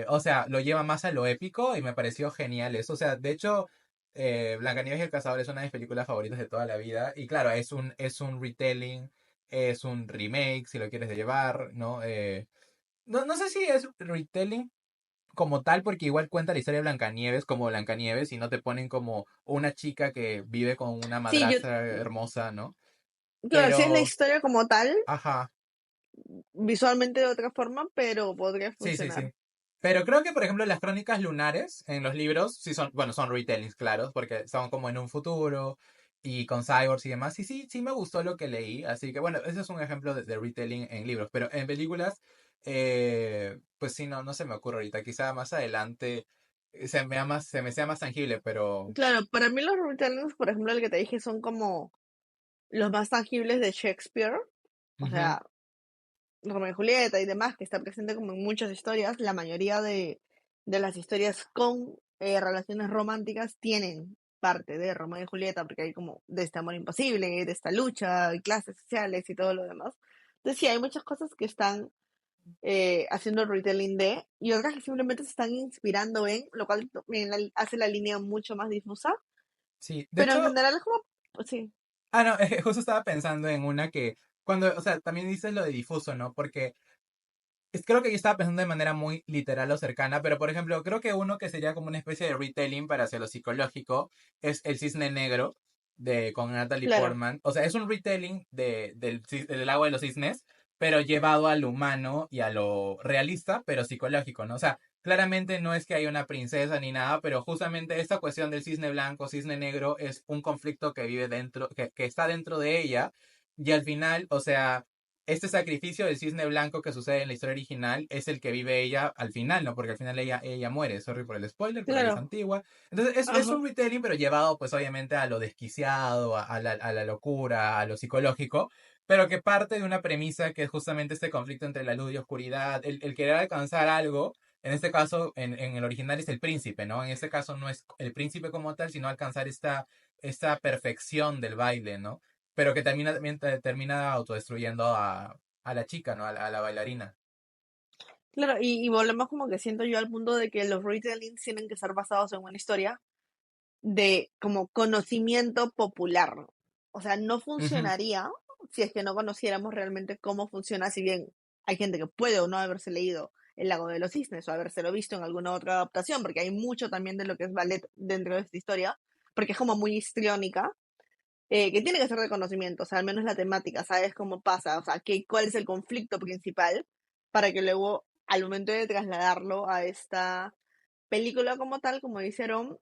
O sea, lo lleva más a lo épico y me pareció genial eso. O sea, de hecho, Blancanieves y el Cazador es una de mis películas favoritas de toda la vida. Y claro, es un retelling, es un remake, si lo quieres llevar, ¿no? No sé si es retelling como tal, porque igual cuenta la historia de Blancanieves como Blancanieves y no te ponen como una chica que vive con una Sí, yo, madrastra hermosa, ¿no? claro, sí es la Pero, historia como tal, ajá, visualmente de otra forma, pero podría sí, sí, funcionar. sí. Pero creo que, por ejemplo, las crónicas lunares en los libros, sí son, bueno, son retellings, claro, porque son como en un futuro y con cyborgs y demás. Y sí, sí me gustó lo que leí. Así que, bueno, ese es un ejemplo de retelling en libros. Pero en películas, pues sí, no se me ocurre ahorita. Quizá más adelante se me sea más tangible, pero... Claro, para mí los retellings, por ejemplo, el que te dije, son como los más tangibles de Shakespeare. O Ujú, sea, Romeo y Julieta y demás, que está presente como en muchas historias. La mayoría de las historias con relaciones románticas tienen parte de Romeo y Julieta, porque hay como de este amor imposible, de esta lucha, y clases sociales y todo lo demás. Entonces sí, hay muchas cosas que están haciendo el retelling de, y otras que simplemente se están inspirando en, lo cual también hace la línea mucho más difusa, sí, de pero en hecho, general es como, pues sí, no, justo estaba pensando en una que, cuando, o sea, también dices lo de difuso, ¿no? Porque creo que yo estaba pensando de manera muy literal o cercana, pero por ejemplo, creo que uno que sería como una especie de retelling para hacia lo psicológico es El Cisne Negro con Natalie claro, Portman. O sea, es un retelling del lago de los cisnes, pero llevado al humano y a lo realista, pero psicológico, ¿no? O sea, claramente no es que haya una princesa ni nada, pero justamente esta cuestión del cisne blanco, cisne negro, es un conflicto que vive dentro, que está dentro de ella. Y al final, o sea, este sacrificio del cisne blanco que sucede en la historia original es el que vive ella al final, ¿no? Porque al final ella muere, sorry por el spoiler, pero ella es claro, antigua. Entonces es ajá, un retelling, pero llevado pues obviamente a lo desquiciado, a la locura, a lo psicológico, pero que parte de una premisa que es justamente este conflicto entre la luz y oscuridad, el querer alcanzar algo. En este caso, en el original es el príncipe, ¿no? En este caso no es el príncipe como tal, sino alcanzar esta perfección del baile, ¿no? Pero que también termina autodestruyendo a la chica, ¿no? A la bailarina. claro, y volvemos como que siento yo al punto de que los retellings tienen que ser basados en una historia de como conocimiento popular. O sea, no Ujú, funcionaría si es que no conociéramos realmente cómo funciona, si bien hay gente que puede o no haberse leído El lago de los cisnes o habérselo visto en alguna otra adaptación, porque hay mucho también de lo que es ballet dentro de esta historia, porque es como muy histriónica, que tiene que ser de conocimiento, o sea, al menos la temática, sabes cómo pasa, o sea, cuál es el conflicto principal, para que luego, al momento de trasladarlo a esta película como tal, como dijeron,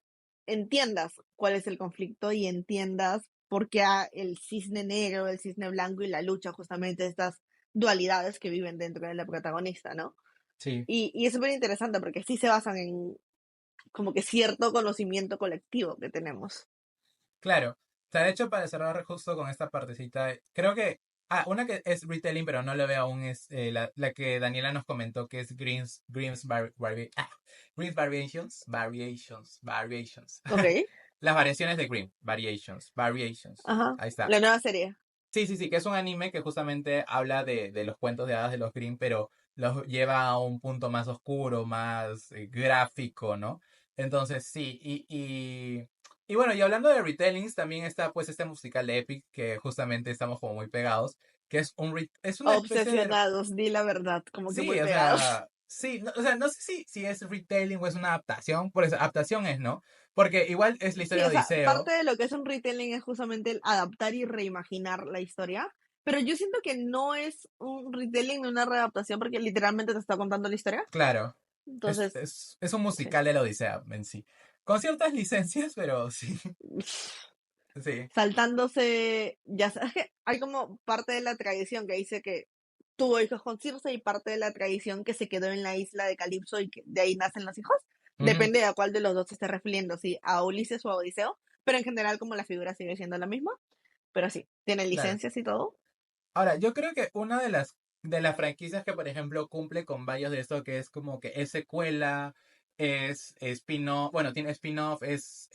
entiendas cuál es el conflicto y entiendas por qué el cisne negro, el cisne blanco y la lucha, justamente estas dualidades que viven dentro de la protagonista, ¿no? sí, Y es súper interesante porque sí se basan en como que cierto conocimiento colectivo que tenemos. claro. O sea, de hecho, para cerrar justo con esta partecita, creo que. Una que es retelling, pero no lo veo aún, es la que Daniela nos comentó, que es Grimm's Variations. Ok, Las variaciones de Grimm, Variations. ajá, Ahí está. la nueva serie. Sí, sí, sí, que es un anime que justamente habla de los cuentos de hadas de los Grimm, pero los lleva a un punto más oscuro, más gráfico, ¿no? Entonces, sí, y bueno, y hablando de retellings, también está pues este musical de Epic, que justamente estamos como muy pegados, que es es una especie de... Obsesionados, di la verdad, como que Sí, muy o pegados. sea, sí, o sea, no sé si es retelling o es una adaptación, por eso, adaptación es, ¿no? Porque igual es la Sí, historia de o sea, parte Odiseo, de lo que es un retelling es justamente el adaptar y reimaginar la historia, pero yo siento que no es un retelling ni una readaptación porque literalmente te está contando la historia. claro. Entonces, Es un sí. musical de la Odisea en sí. Con ciertas licencias, pero sí. Sí. Saltándose, ya sabes que hay como parte de la tradición que dice que tuvo hijos con Circe y parte de la tradición que se quedó en la isla de Calipso y que de ahí nacen los hijos. Ujú, Depende de a cuál de los dos se esté refiriendo, si a Ulises o a Odiseo, pero en general como la figura sigue siendo la misma, pero sí, tiene claro. licencias y todo. Ahora, yo creo que una de las franquicias que, por ejemplo, cumple con varios de esto, que es como que es secuela, es spin-off, bueno, tiene spin-off, es,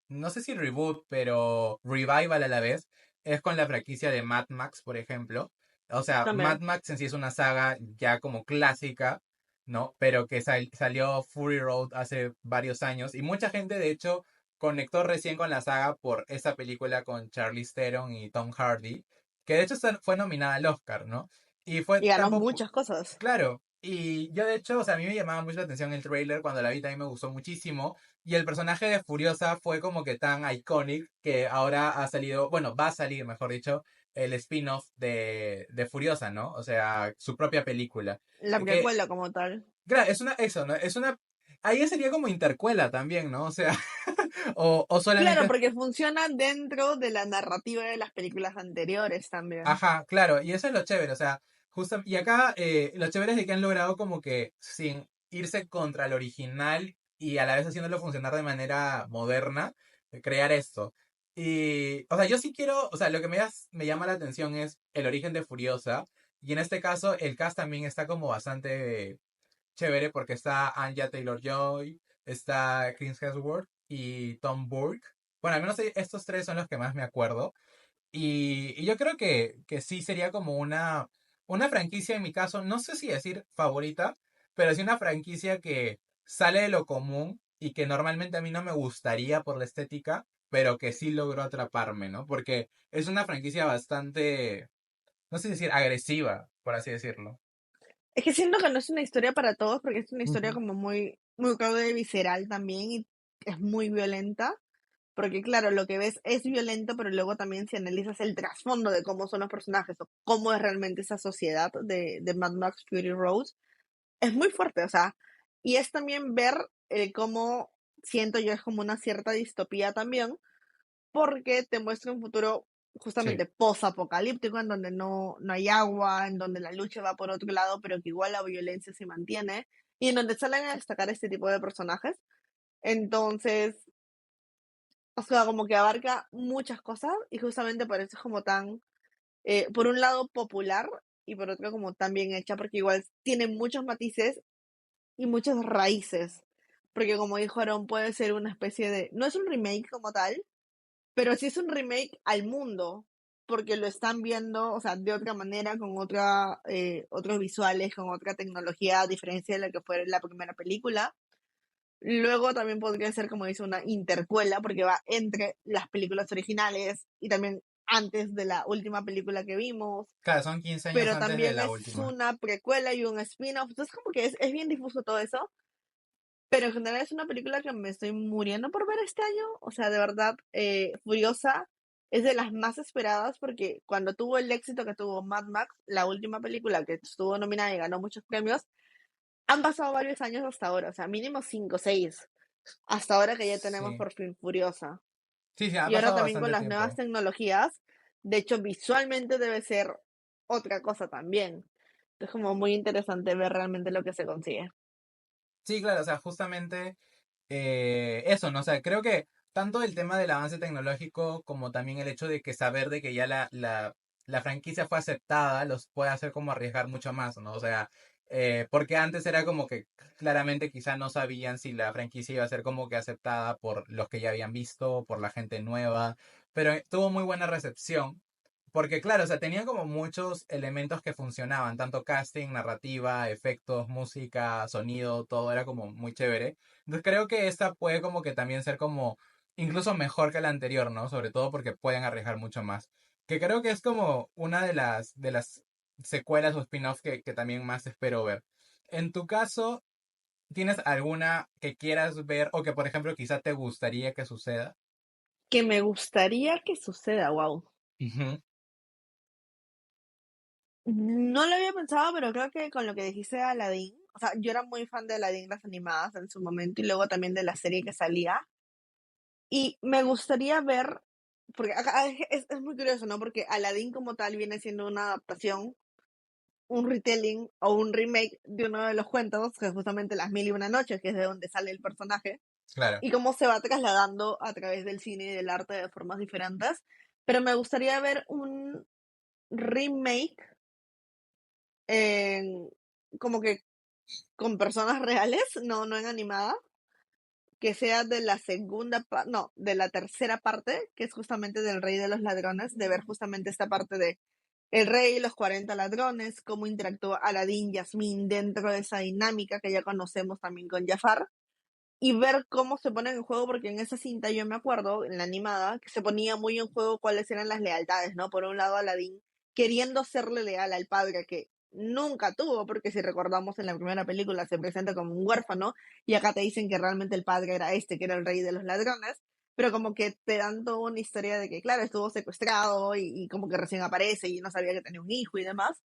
no sé si reboot, pero revival a la vez, es con la franquicia de Mad Max, por ejemplo. O sea, Mad También. Max en sí es una saga ya como clásica, ¿no? Pero que salió Fury Road hace varios años y mucha gente, de hecho, conectó recién con la saga por esa película con Charlize Theron y Tom Hardy, que de hecho fue nominada al Oscar, ¿no? Y fue Y ganó tampoco, muchas cosas. claro, y yo de hecho, o sea, a mí me llamaba mucho la atención el trailer, cuando la vi también me gustó muchísimo, y el personaje de Furiosa fue como que tan iconic que ahora ha salido, bueno, va a salir, mejor dicho, el spin-off de Furiosa, ¿no? O sea, su propia película. La Que, precuela como tal. claro, es una, eso, ¿no? Es una, ahí sería como intercuela también, ¿no? O sea, o Claro, solamente... porque funciona dentro de la narrativa de las películas anteriores también. Ajá, claro, y eso es lo chévere, o sea, justo, y acá lo chévere es de que han logrado como que sin irse contra el original y a la vez haciéndolo funcionar de manera moderna, crear esto. Y, o sea, yo sí quiero, o sea, lo que me llama la atención es el origen de Furiosa, y en este caso el cast también está como bastante chévere porque está Anya Taylor-Joy, está Chris Hemsworth y Tom Burke. Bueno, al menos estos tres son los que más me acuerdo. Y yo creo que sí sería como una franquicia en mi caso, no sé si decir favorita, pero sí una franquicia que sale de lo común y que normalmente a mí no me gustaría por la estética, pero que sí logró atraparme, ¿no? Porque es una franquicia bastante, no sé decir, agresiva, por así decirlo. Es que siento que no es una historia para todos, porque es una historia Ujú. como muy cruda y visceral también, y es muy violenta, porque claro, lo que ves es violento, pero luego también si analizas el trasfondo de cómo son los personajes o cómo es realmente esa sociedad de Mad Max Fury Road, es muy fuerte, o sea, y es también ver cómo siento yo es como una cierta distopía también, porque te muestra un futuro Sí, justamente post-apocalíptico, en donde no hay agua, en donde la lucha va por otro lado, pero que igual la violencia se mantiene, y en donde salen a destacar este tipo de personajes. Entonces, o sea, como que abarca muchas cosas, y justamente por eso es como tan, por un lado popular, y por otro como tan bien hecha, porque igual tiene muchos matices y muchas raíces. Porque como dijo Aaron, puede ser una especie de, no es un remake como tal, pero sí es un remake al mundo, porque lo están viendo, o sea, de otra manera, con otros visuales, con otra tecnología, a diferencia de la que fue la primera película. Luego también podría ser, como dice, una intercuela, porque va entre las películas originales y también antes de la última película que vimos, claro, son 15 años pero antes de también la es última. una precuela y un spin-off, entonces como que es bien difuso todo eso, pero en general es una película que me estoy muriendo por ver este año. O sea, de verdad, Furiosa es de las más esperadas porque cuando tuvo el éxito que tuvo Mad Max, la última película que estuvo nominada y ganó muchos premios, han pasado varios años hasta ahora, o sea, mínimo 5 o 6, hasta ahora que ya tenemos Sí, por fin Furiosa. sí, sí, ha Y ahora pasado también con bastante las nuevas tiempo. tecnologías, de hecho, visualmente debe ser otra cosa también. Es como muy interesante ver realmente lo que se consigue. Sí, claro, o sea, justamente eso, ¿no? O sea, creo que tanto el tema del avance tecnológico como también el hecho de que saber de que ya la franquicia fue aceptada los puede hacer como arriesgar mucho más, ¿no? O sea, porque antes era como que claramente quizá no sabían si la franquicia iba a ser como que aceptada por los que ya habían visto, por la gente nueva, pero tuvo muy buena recepción. Porque claro, o sea, tenía como muchos elementos que funcionaban, tanto casting, narrativa, efectos, música, sonido, todo era como muy chévere. Entonces creo que esta puede como que también ser como incluso mejor que la anterior, ¿no? Sobre todo porque pueden arriesgar mucho más. Que creo que es como una de las secuelas o spin-offs que también más espero ver. En tu caso, ¿tienes alguna que quieras ver o que por ejemplo quizá te gustaría que suceda? Que me gustaría que suceda, wow. Ujú. No lo había pensado, pero creo que con lo que dijiste de Aladdin, o sea, yo era muy fan de Aladdin, las animadas en su momento, y luego también de la serie que salía. Y me gustaría ver, porque acá es muy curioso, ¿no? Porque Aladdin como tal viene siendo una adaptación, un retelling o un remake de uno de los cuentos, que es justamente Las Mil y Una Noches, que es de donde sale el personaje, Claro. y cómo se va trasladando a través del cine y del arte de formas diferentes. Pero me gustaría ver un remake en, como que con personas reales, no en animada, que sea de la segunda, no, de la tercera parte, que es justamente del Rey de los Ladrones, de ver justamente esta parte de el rey, los 40 ladrones, cómo interactúa Aladdin, Yasmín dentro de esa dinámica que ya conocemos también con Jafar, y ver cómo se pone en juego, porque en esa cinta yo me acuerdo, en la animada, que se ponía muy en juego cuáles eran las lealtades, ¿no? Por un lado, Aladdin queriendo serle leal al padre que nunca tuvo, porque si recordamos en la primera película se presenta como un huérfano, y acá te dicen que realmente el padre era este, que era el rey de los ladrones, pero como que te dan toda una historia de que, claro, estuvo secuestrado y como que recién aparece y no sabía que tenía un hijo y demás.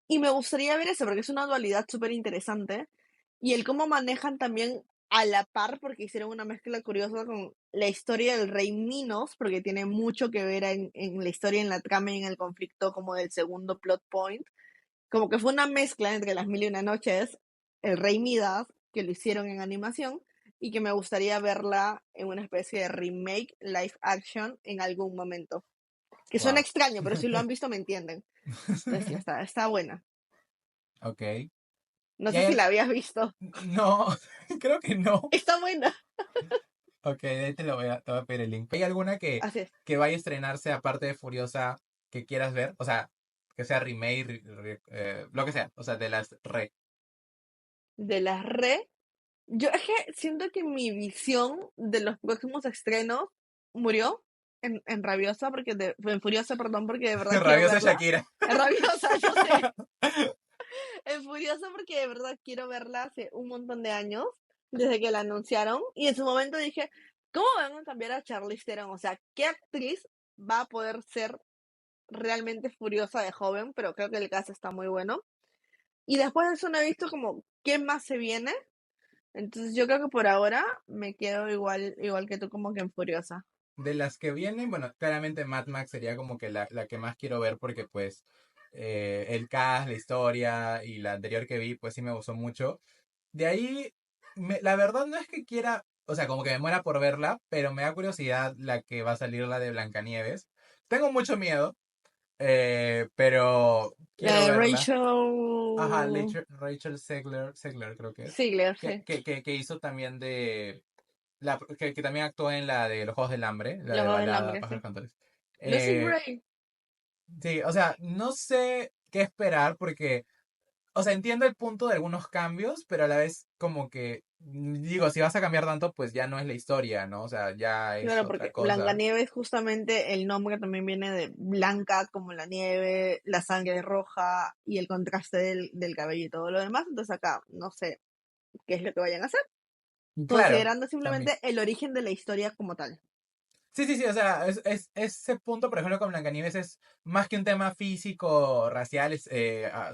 Y me gustaría ver eso, porque es una dualidad súper interesante. Y el cómo manejan también a la par, porque hicieron una mezcla curiosa con la historia del rey Minos, porque tiene mucho que ver en la historia, en la trama y en el conflicto como del segundo plot point. Como que fue una mezcla entre Las Mil y Una Noches, el rey Midas, que lo hicieron en animación, y que me gustaría verla en una especie de remake live action en algún momento. Que suena Wow. extraño, pero si lo han visto me entienden. Entonces sí, está buena. Ok. No ¿Y sé hay si la habías visto. No, creo que no. Está buena. Ok, de ahí te voy a pedir el link. ¿Hay alguna Así es. que vaya a estrenarse aparte de Furiosa que quieras ver? O sea, que sea remake, lo que sea. O sea, de las re. De las re. Yo es que siento que mi visión de los próximos estrenos murió en Rabiosa, en Furiosa, perdón, porque de verdad quiero Rabiosa verla. Shakira. En Rabiosa, yo sé. En Furiosa porque de verdad quiero verla hace un montón de años, desde que la anunciaron. Y en su momento dije, ¿cómo van a cambiar a Charlize Theron? O sea, ¿qué actriz va a poder ser realmente Furiosa de joven? Pero creo que el caso está muy bueno. Y después de eso no he visto como qué más se viene. Entonces yo creo que por ahora me quedo igual que tú, como que en Furiosa. De las que vienen, bueno, claramente Mad Max sería como que la que más quiero ver porque pues el cast, la historia y la anterior que vi, pues sí me gustó mucho. De ahí, la verdad no es que quiera, o sea, como que me muera por verla, pero me da curiosidad la que va a salir, la de Blancanieves. Tengo mucho miedo, pero La quiero de verla. Ajá, Rachel Rachel Zegler creo que es. Ziegler, sí. Que hizo también que también actuó en la de Los Juegos del Hambre, la Los de Juegos del Balada, Hambre, Pájaros sí. Cantores. Lucy Eh, Gray. sí, o sea, no sé qué esperar porque o sea, entiendo el punto de algunos cambios, pero a la vez como que, digo, si vas a cambiar tanto, pues ya no es la historia, ¿no? O sea, ya es Claro, otra porque cosa. Blancanieves justamente el nombre también viene de blanca como la nieve, la sangre roja y el contraste del cabello y todo lo demás. Entonces acá no sé qué es lo que vayan a hacer, Claro, considerando también. simplemente el origen de la historia como tal. Sí, sí, sí, o sea, ese punto, por ejemplo, con Blancanieves es más que un tema físico, racial,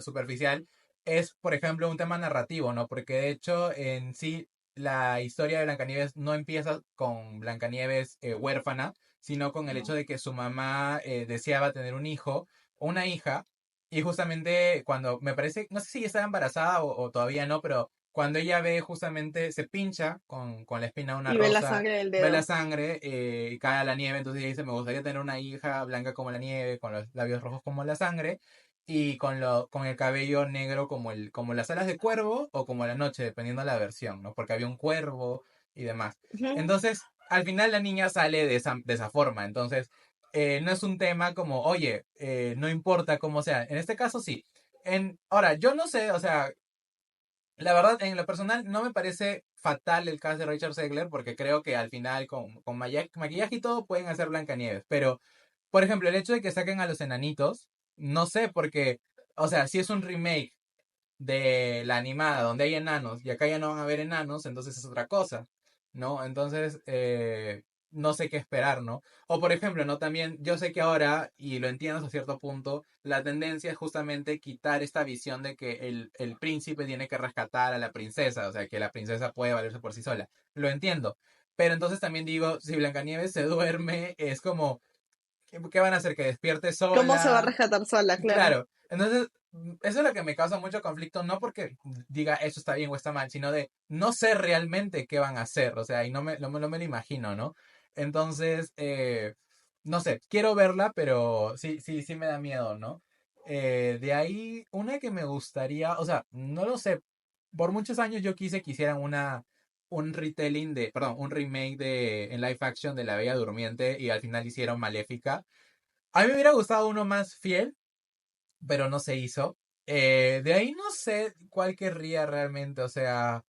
superficial, es, por ejemplo, un tema narrativo, ¿no? Porque de hecho, en sí, la historia de Blancanieves no empieza con Blancanieves huérfana, sino con el hecho Ujú. de que su mamá deseaba tener un hijo o una hija, y justamente cuando me parece, no sé si estaba embarazada o todavía no, pero cuando ella ve justamente, se pincha con la espina de una Y ve la rosa, sangre del ve la dedo. sangre y cae a la nieve, entonces ella dice, me gustaría tener una hija blanca como la nieve, con los labios rojos como la sangre y con el cabello negro como, como las alas de cuervo o como la noche, dependiendo de la versión, ¿no? Porque había un cuervo y demás. Ujú. Entonces, al final la niña sale de esa forma, entonces no es un tema como, oye, no importa cómo sea. En este caso sí. Ahora, yo no sé, o sea, la verdad, en lo personal, no me parece fatal el caso de Richard Segler, porque creo que al final, con maquillaje y todo, pueden hacer Blancanieves. Pero, por ejemplo, el hecho de que saquen a los enanitos, no sé, porque, o sea, si es un remake de la animada donde hay enanos y acá ya no van a haber enanos, entonces es otra cosa, ¿no? Entonces, no sé qué esperar, ¿no? O por ejemplo, ¿no? También yo sé que ahora, y lo entiendo hasta cierto punto, la tendencia es justamente quitar esta visión de que el príncipe tiene que rescatar a la princesa, o sea, que la princesa puede valerse por sí sola. Lo entiendo. Pero entonces también digo, si Blancanieves se duerme, es como, ¿qué van a hacer? ¿Que despierte ¿Cómo se va a sola? rescatar sola? Claro. Claro, entonces eso es lo que me causa mucho conflicto, no porque diga eso está bien o está mal, sino de no sé realmente qué van a hacer, o sea, y no me lo imagino, ¿no? Entonces, no sé, quiero verla, pero sí me da miedo, ¿no? De ahí, una que me gustaría, o sea, no lo sé, por muchos años yo quise que hicieran un retelling perdón, un remake en live action de La Bella Durmiente y al final hicieron Maléfica. A mí me hubiera gustado uno más fiel, pero no se hizo. De ahí no sé cuál querría realmente, o sea...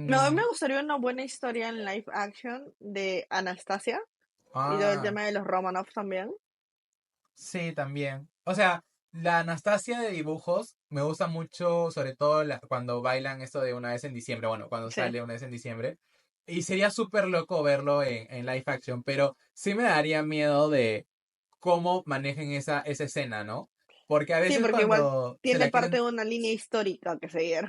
No, a mí mm, me gustaría una buena historia en live action de Anastasia y todo el ah, tema de los Romanov también. sí, también. O sea, la Anastasia de dibujos me gusta mucho, sobre todo cuando bailan esto de Una vez en diciembre, bueno, cuando Sí, sale Una vez en diciembre. Y sería súper loco verlo en live action, pero sí me daría miedo de cómo manejen esa escena, ¿no? Porque a sí, veces porque igual cuando se tiene la parte quieren... de una línea histórica que seguir.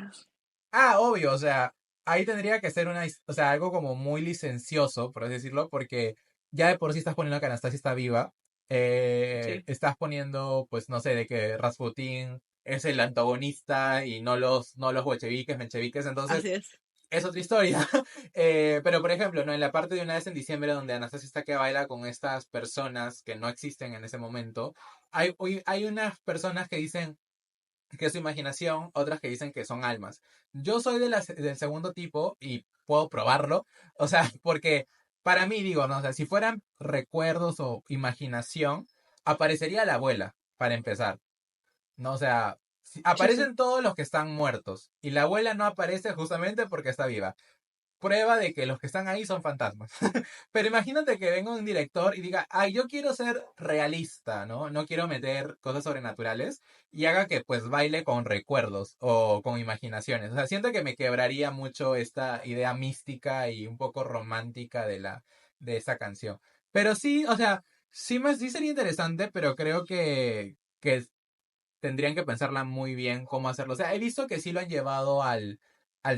Ah, obvio, o sea, ahí tendría que ser o sea, algo como muy licencioso, por así decirlo, porque ya de por sí estás poniendo que Anastasia está viva, Sí, estás poniendo, pues, no sé, de que Rasputín es el antagonista y no los bolcheviques, mencheviques, entonces así es. es otra historia. Pero, por ejemplo, ¿no? En la parte de Una vez en diciembre, donde Anastasia está que baila con estas personas que no existen en ese momento, hay unas personas que dicen que es su imaginación, otras que dicen que son almas. Yo soy del segundo tipo y puedo probarlo, o sea, porque para mí digo, no, o sea, si fueran recuerdos o imaginación, aparecería la abuela, para empezar, ¿no? O sea, Sí, sí. aparecen todos los que están muertos y la abuela no aparece justamente porque está viva, prueba de que los que están ahí son fantasmas. Pero imagínate que venga un director y diga, ay, yo quiero ser realista, ¿no? No quiero meter cosas sobrenaturales y haga que pues baile con recuerdos o con imaginaciones. O sea, siento que me quebraría mucho esta idea mística y un poco romántica de esta canción. Pero sí, o sea, sí sería interesante, pero creo que tendrían que pensarla muy bien cómo hacerlo. O sea, he visto que sí lo han llevado al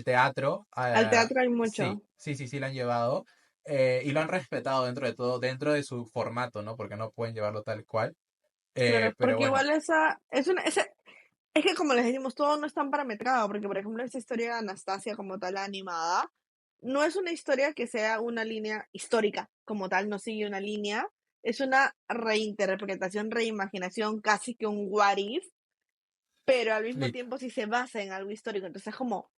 teatro. Al teatro hay Sí, mucho. sí lo han llevado. Y lo han respetado dentro de todo, dentro de su formato, ¿no? Porque no pueden llevarlo tal cual. Claro, Pero porque bueno, igual esa es una, es que como les decimos, todo no es tan parametrado, porque por ejemplo esta historia de Anastasia como tal animada, no es una historia que sea una línea histórica como tal, no sigue una línea, es una reinterpretación, reimaginación, casi que un what if, pero al mismo li- tiempo sí se basa en algo histórico, entonces es como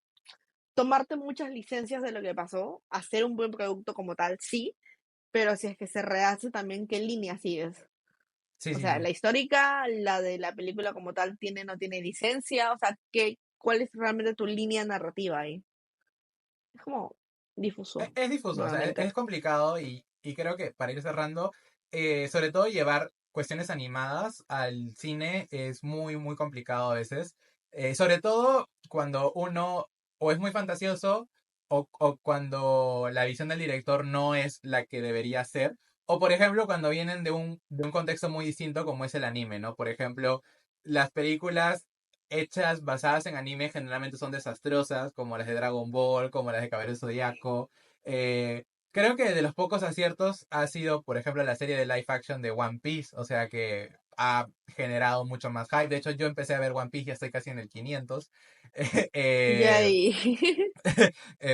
tomarte muchas licencias de lo que pasó, hacer un buen producto como tal, sí, pero si es que se rehace también, ¿qué línea sigues? sí, O sí, sea, sí. la histórica, la de la película como tal, tiene, no tiene licencia, o sea, ¿cuál es realmente tu línea narrativa ahí? Es como difuso, Es difuso, o sea, nuevamente. es complicado y creo que para ir cerrando, sobre todo llevar cuestiones animadas al cine es muy, muy complicado a veces. Sobre todo cuando uno o es muy fantasioso o cuando la visión del director no es la que debería ser. O por ejemplo, cuando vienen de un contexto muy distinto como es el anime, ¿no? Por ejemplo, las películas hechas basadas en anime generalmente son desastrosas, como las de Dragon Ball, como las de Caballero Zodiaco. Creo que de los pocos aciertos ha sido, por ejemplo, la serie de live action de One Piece, o sea que ha generado mucho más hype. De hecho, yo empecé a ver One Piece, ya estoy casi en el 500, Ya eh, ahí.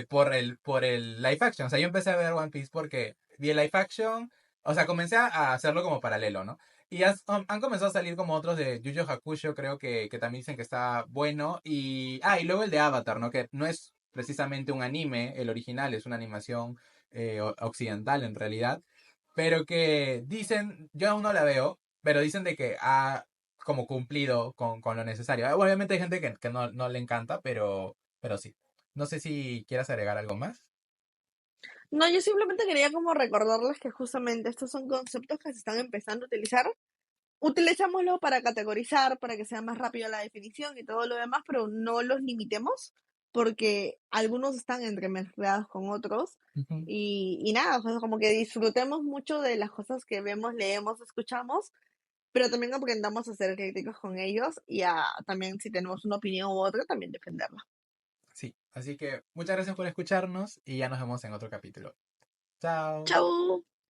por el live action. O sea, yo empecé a ver One Piece porque vi el live action, o sea, comencé a hacerlo como paralelo, ¿no? Y han comenzado a salir como otros de Yu Yu Hakusho, creo que también dicen que está bueno. Y luego el de Avatar, ¿no? Que no es precisamente un anime, el original es una animación occidental en realidad. pero que dicen, yo aún no la veo, pero dicen de que ha como cumplido con lo necesario. Obviamente hay gente que no le encanta, pero sí. No sé si quieras agregar algo más. No, yo simplemente quería como recordarles que justamente estos son conceptos que se están empezando a utilizar. Utilicémoslo para categorizar, para que sea más rápida la definición y todo lo demás, pero no los limitemos, porque algunos están entremezclados con otros. Ujú. Y nada, o sea, como que disfrutemos mucho de las cosas que vemos, leemos, escuchamos, pero también aprendamos a ser críticos con ellos y a también, si tenemos una opinión u otra, también defenderla. Sí, así que muchas gracias por escucharnos y ya nos vemos en otro capítulo. Chao. ¡Chao!